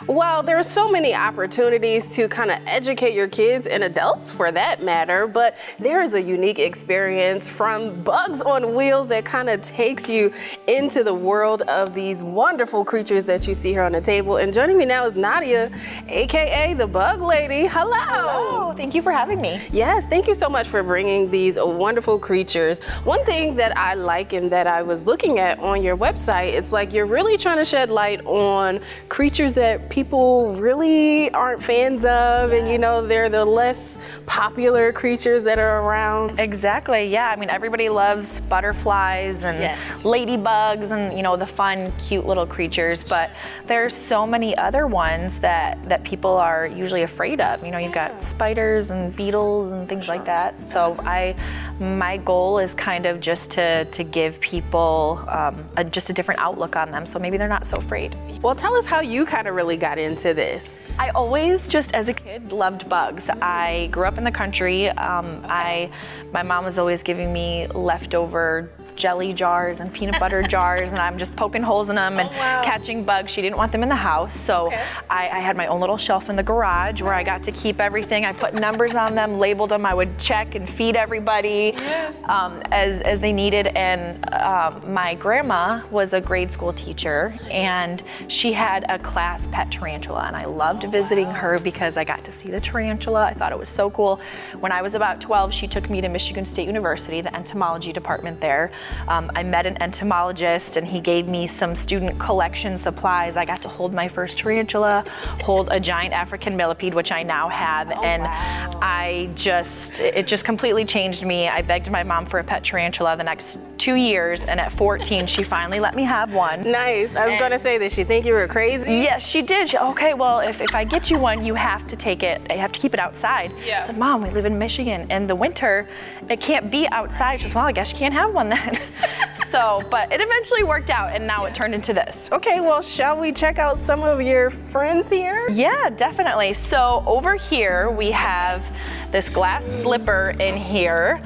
Well, there are so many opportunities to kind of educate your kids and adults for that matter, but there is a unique experience from Bugs on Wheels that kind of takes you into the world of these wonderful creatures that you see here on the table. And joining me now is Nadia, AKA the Bug Lady. Hello. Hello, thank you for having me. Yes, thank you so much for bringing these wonderful creatures. One thing that I like and that I was looking at on your website, it's like you're really trying to shed light on creatures that people really aren't fans of, and you know, they're the less popular creatures that are around. Exactly, yeah. I mean, everybody loves butterflies and ladybugs and, you know, the fun, cute little creatures, but there's so many other ones that people are usually afraid of. You know, you've got spiders and beetles and things like that. So my goal is kind of just to give people just a different outlook on them, so maybe they're not so afraid. Well, tell us how you kind of really got into this. I always, just as a kid, loved bugs. I grew up in the country. My mom was always giving me leftover jelly jars and peanut butter jars, and I'm just poking holes in them and catching bugs. She didn't want them in the house, so I had my own little shelf in the garage where I got to keep everything. I put numbers on them, labeled them. I would check and feed everybody as they needed. And my grandma was a grade school teacher, and she had a class pet tarantula, and I loved visiting her because I got to see the tarantula. I thought it was so cool. When I was about 12, she took me to Michigan State University, the entomology department there. I met an entomologist, and he gave me some student collection supplies. I got to hold my first tarantula, hold a giant African millipede, which I now have, and it just completely changed me. I begged my mom for a pet tarantula the next 2 years, and at 14, she finally let me have one. Nice. I was gonna say, did she think you were crazy? Yes, she did. Okay, well, if I get you one, you have to take it. I have to keep it outside. I said, Mom, we live in Michigan. In the winter, it can't be outside. She says, well, I guess you can't have one then. So, but it eventually worked out, and now it turned into this. Okay, well, shall we check out some of your friends here? Yeah, definitely. So over here, we have this glass slipper in here.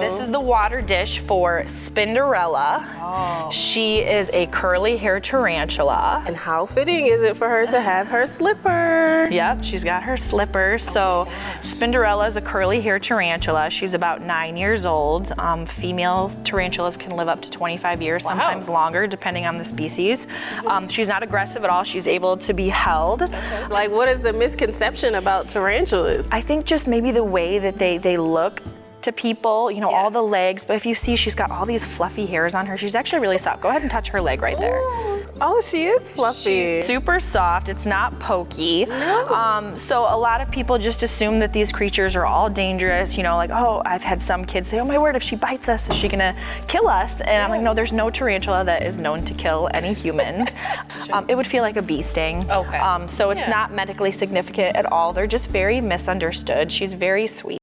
This is the water dish for Spinderella. She is a curly hair tarantula. And how fitting is it for her to have her slipper? Yep, she's got her slipper. So Spinderella is a curly hair tarantula. She's about 9 years old. Female tarantulas can live up to 25 years, sometimes longer, depending on the species. She's not aggressive at all. She's able to be held. Like, what is the misconception about tarantulas? I think just maybe the way that they look to people, you know, all the legs, but if you see, she's got all these fluffy hairs on her. She's actually really soft. Go ahead and touch her leg right there. Oh, she is fluffy. She's super soft. It's not pokey. No. So a lot of people just assume that these creatures are all dangerous. You know, like, oh, I've had some kids say, oh my word, if she bites us, is she gonna kill us? And I'm like, no, there's no tarantula that is known to kill any humans. It would feel like a bee sting. So it's not medically significant at all. They're just very misunderstood. She's very sweet.